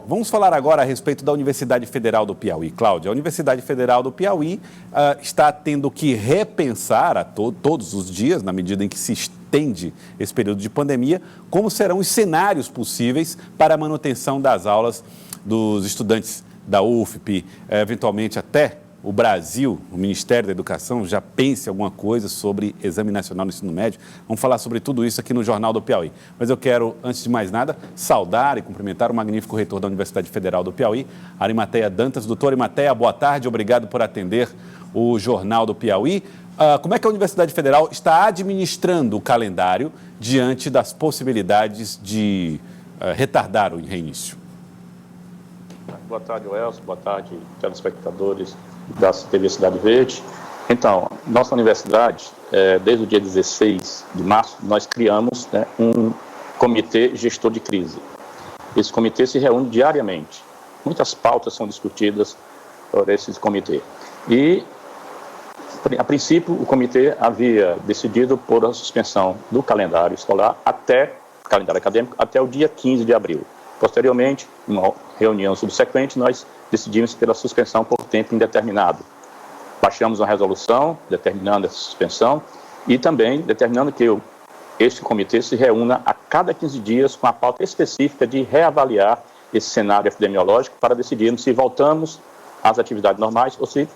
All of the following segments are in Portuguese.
vamos falar agora a respeito da Universidade Federal do Piauí. Cláudia, a Universidade Federal do Piauí está tendo que repensar todos os dias, na medida em que se estende esse período de pandemia, como serão os cenários possíveis para a manutenção das aulas dos estudantes da UFP, eventualmente até o Brasil, o Ministério da Educação, já pense alguma coisa sobre Exame Nacional no Ensino Médio. Vamos falar sobre tudo isso aqui no Jornal do Piauí. Mas eu quero, antes de mais nada, saudar e cumprimentar o magnífico reitor da Universidade Federal do Piauí, Arimateia Dantas. Doutor Arimateia, boa tarde, obrigado por atender o Jornal do Piauí. Como é que a Universidade Federal está administrando o calendário diante das possibilidades de retardar o reinício? Boa tarde, Welson. Boa tarde, telespectadores da TV Cidade Verde. Então, nossa universidade, desde o dia 16 de março, nós criamos um comitê gestor de crise. Esse comitê se reúne diariamente. Muitas pautas são discutidas por esse comitê. E, a princípio, o comitê havia decidido por a suspensão do calendário escolar calendário acadêmico, até o dia 15 de abril. Posteriormente, em uma reunião subsequente, nós decidimos pela suspensão por tempo indeterminado. Baixamos uma resolução determinando essa suspensão e também determinando que este comitê se reúna a cada 15 dias com a pauta específica de reavaliar esse cenário epidemiológico para decidirmos se voltamos às atividades normais ou se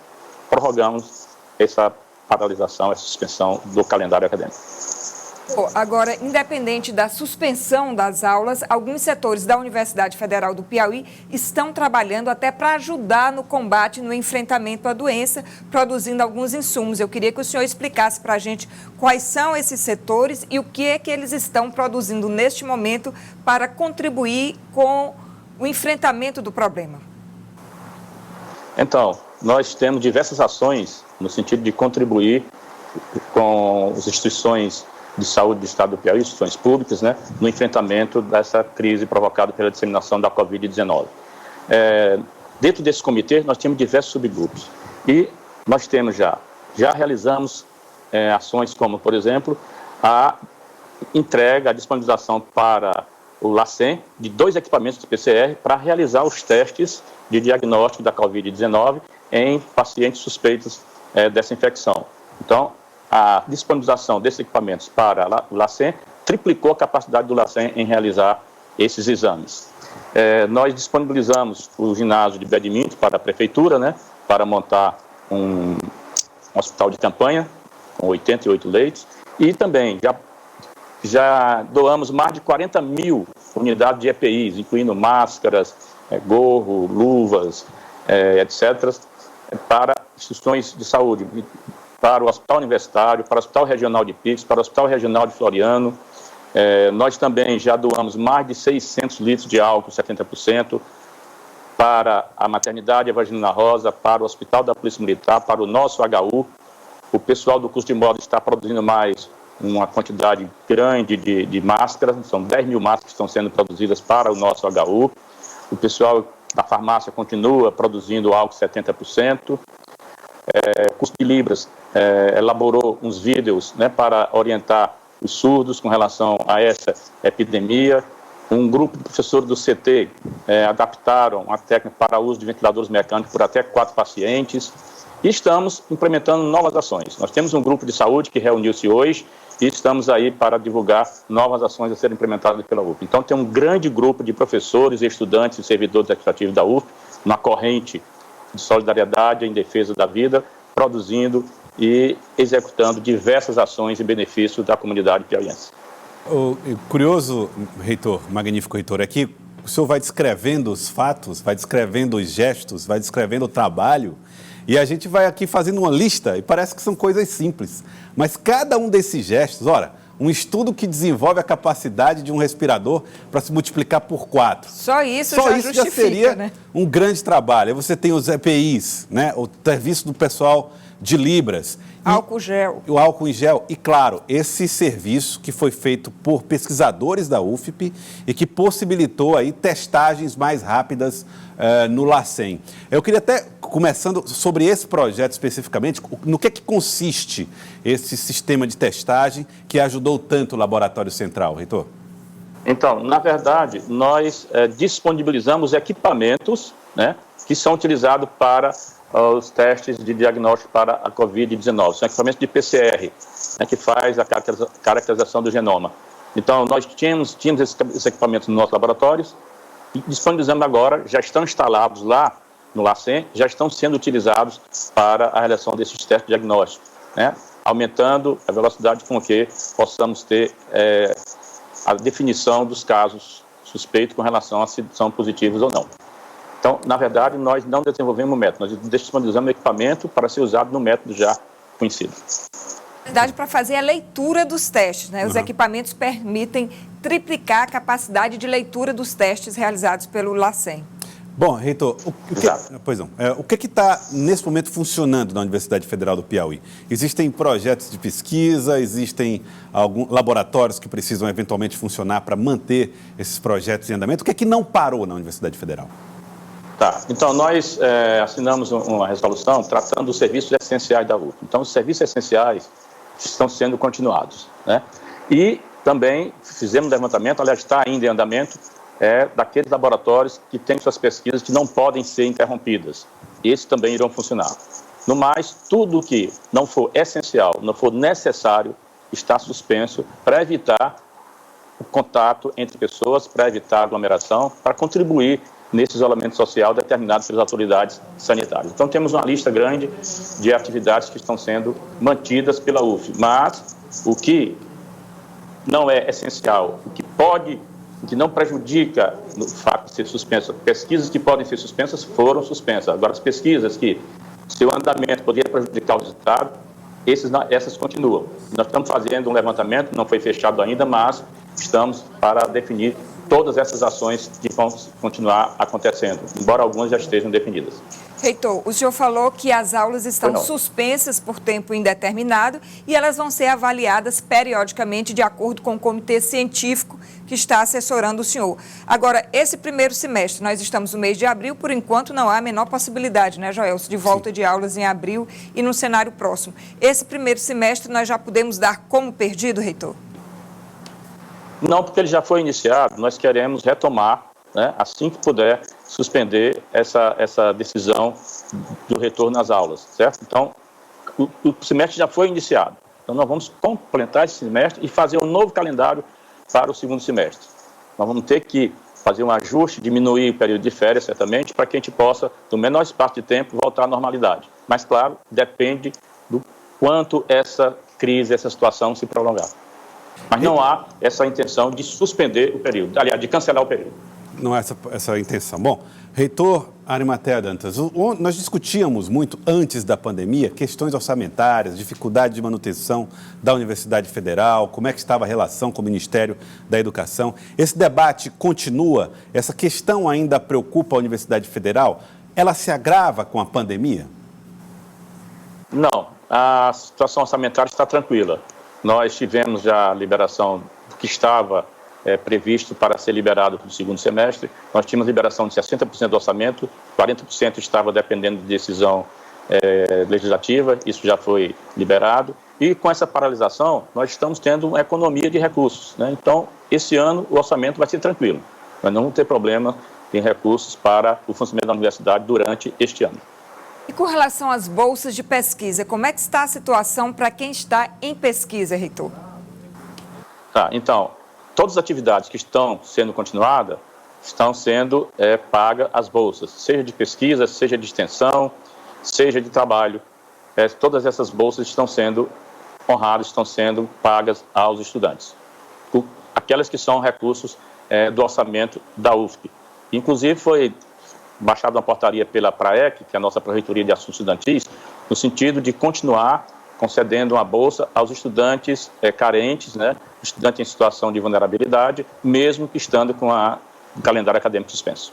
prorrogamos essa paralisação, essa suspensão do calendário acadêmico. Agora, independente da suspensão das aulas, alguns setores da Universidade Federal do Piauí estão trabalhando até para ajudar no combate, no enfrentamento à doença, produzindo alguns insumos. Eu queria que o senhor explicasse para a gente quais são esses setores e o que é que eles estão produzindo neste momento para contribuir com o enfrentamento do problema. Então, nós temos diversas ações no sentido de contribuir com as instituições de saúde do Estado do Piauí, instituições públicas, no enfrentamento dessa crise provocada pela disseminação da Covid-19. Dentro desse comitê, nós temos diversos subgrupos e nós temos já realizamos ações como, por exemplo, a entrega, a disponibilização para o LACEN de 2 equipamentos de PCR para realizar os testes de diagnóstico da Covid-19 em pacientes suspeitos dessa infecção. Então, a disponibilização desses equipamentos para o LACEN triplicou a capacidade do LACEN em realizar esses exames. Nós disponibilizamos o ginásio de Badminton para a prefeitura, para montar um hospital de campanha com 88 leitos e também já doamos mais de 40 mil unidades de EPIs, incluindo máscaras, gorro, luvas, etc., para instituições de saúde, para o Hospital Universitário, para o Hospital Regional de Pix, para o Hospital Regional de Floriano. Nós também já doamos mais de 600 litros de álcool, 70%, para a Maternidade Evangelina Rosa, para o Hospital da Polícia Militar, para o nosso HU. O pessoal do curso de moda está produzindo mais uma quantidade grande de máscaras, são 10 mil máscaras que estão sendo produzidas para o nosso HU. O pessoal da farmácia continua produzindo álcool 70%. O curso de Libras elaborou uns vídeos para orientar os surdos com relação a essa epidemia. Um grupo de professores do CT adaptaram a técnica para uso de ventiladores mecânicos por até 4 pacientes. E estamos implementando novas ações. Nós temos um grupo de saúde que reuniu-se hoje e estamos aí para divulgar novas ações a serem implementadas pela UFP. Então, tem um grande grupo de professores, estudantes e servidores administrativos da UFP, uma corrente de solidariedade em defesa da vida, produzindo e executando diversas ações em benefício da comunidade piauiense. O curioso, reitor, magnífico reitor, é que o senhor vai descrevendo os fatos, vai descrevendo os gestos, vai descrevendo o trabalho, e a gente vai aqui fazendo uma lista, e parece que são coisas simples. Mas cada um desses gestos, um estudo que desenvolve a capacidade de um respirador para se multiplicar por 4. Só isso já seria um grande trabalho. Aí você tem os EPIs, o serviço do pessoal de Libras. Álcool gel. O álcool em gel. E, claro, esse serviço que foi feito por pesquisadores da UFP e que possibilitou aí testagens mais rápidas no LACEN. Eu queria até, começando sobre esse projeto especificamente, no que consiste esse sistema de testagem que ajudou tanto o Laboratório Central, reitor? Então, na verdade, nós disponibilizamos equipamentos, né, que são utilizados para os testes de diagnóstico para a Covid-19. São equipamentos de PCR, né, que faz a caracterização do genoma. Então, nós tínhamos esses equipamentos nos nossos laboratórios e disponibilizamos agora, já estão instalados lá no LACEN, já estão sendo utilizados para a realização desses testes de diagnóstico, né, aumentando a velocidade com que possamos ter a definição dos casos suspeitos com relação a se são positivos ou não. Então, na verdade, nós não desenvolvemos o método, nós disponibilizamos o equipamento para ser usado no método já conhecido. Na verdade, para fazer a leitura dos testes, né? Os equipamentos permitem triplicar a capacidade de leitura dos testes realizados pelo LACEN. Bom, reitor, o que está nesse momento funcionando na Universidade Federal do Piauí? Existem projetos de pesquisa, existem alguns laboratórios que precisam eventualmente funcionar para manter esses projetos em andamento? O que é que não parou na Universidade Federal? Tá, então nós assinamos uma resolução tratando dos serviços essenciais da UF. Então, os serviços essenciais estão sendo continuados, né? E também fizemos um levantamento, aliás, está ainda em andamento, daqueles laboratórios que têm suas pesquisas que não podem ser interrompidas. Esses também irão funcionar. No mais, tudo que não for essencial, não for necessário, está suspenso para evitar o contato entre pessoas, para evitar a aglomeração, para contribuir nesse isolamento social determinado pelas autoridades sanitárias. Então, temos uma lista grande de atividades que estão sendo mantidas pela UF, mas o que não é essencial, o que não prejudica no fato de ser suspenso, pesquisas que podem ser suspensas foram suspensas. Agora, as pesquisas que seu andamento poderia prejudicar o resultado, essas continuam. Nós estamos fazendo um levantamento, não foi fechado ainda, mas estamos para definir todas essas ações que vão continuar acontecendo, embora algumas já estejam definidas. Reitor, o senhor falou que as aulas estão suspensas por tempo indeterminado e elas vão ser avaliadas periodicamente de acordo com o comitê científico que está assessorando o senhor. Agora, esse primeiro semestre, nós estamos no mês de abril, por enquanto não há a menor possibilidade, né, Joelson, de volta de aulas em abril e no cenário próximo. Esse primeiro semestre nós já podemos dar como perdido, reitor? Não, porque ele já foi iniciado, nós queremos retomar, né, assim que puder, suspender essa decisão do retorno às aulas, certo? Então, o semestre já foi iniciado. Então, nós vamos completar esse semestre e fazer um novo calendário para o segundo semestre. Nós vamos ter que fazer um ajuste, diminuir o período de férias, certamente, para que a gente possa, no menor espaço de tempo, voltar à normalidade. Mas, claro, depende do quanto essa crise, essa situação se prolongar. Mas não há essa intenção de suspender o período, aliás, de cancelar o período. Não é essa a intenção. Bom, reitor Arimatea Dantas, nós discutíamos muito antes da pandemia questões orçamentárias, dificuldade de manutenção da Universidade Federal, como é que estava a relação com o Ministério da Educação. Esse debate continua? Essa questão ainda preocupa a Universidade Federal? Ela se agrava com a pandemia? Não, a situação orçamentária está tranquila. Nós tivemos já a liberação do que estava previsto para ser liberado no segundo semestre. Nós tínhamos liberação de 60% do orçamento, 40% estava dependendo de decisão legislativa, isso já foi liberado. E com essa paralisação, nós estamos tendo uma economia de recursos, né? Então, esse ano o orçamento vai ser tranquilo. Nós não vamos ter problema em recursos para o funcionamento da universidade durante este ano. E com relação às bolsas de pesquisa, como é que está a situação para quem está em pesquisa, reitor? Tá, então, todas as atividades que estão sendo continuadas, estão sendo pagas as bolsas, seja de pesquisa, seja de extensão, seja de trabalho. Todas essas bolsas estão sendo honradas, estão sendo pagas aos estudantes. Aquelas que são recursos do orçamento da UFP. Inclusive, foi baixada uma portaria pela PRAEC, que é a nossa Pró-Reitoria de Assuntos Estudantis, no sentido de continuar concedendo uma bolsa aos estudantes carentes, né, estudantes em situação de vulnerabilidade, mesmo que estando com o calendário acadêmico suspenso.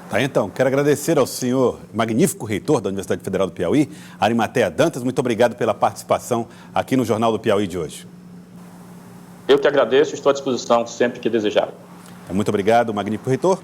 Tá, então, quero agradecer ao senhor magnífico reitor da Universidade Federal do Piauí, Arimatea Dantas, muito obrigado pela participação aqui no Jornal do Piauí de hoje. Eu que agradeço, estou à disposição sempre que desejar. Muito obrigado, magnífico reitor.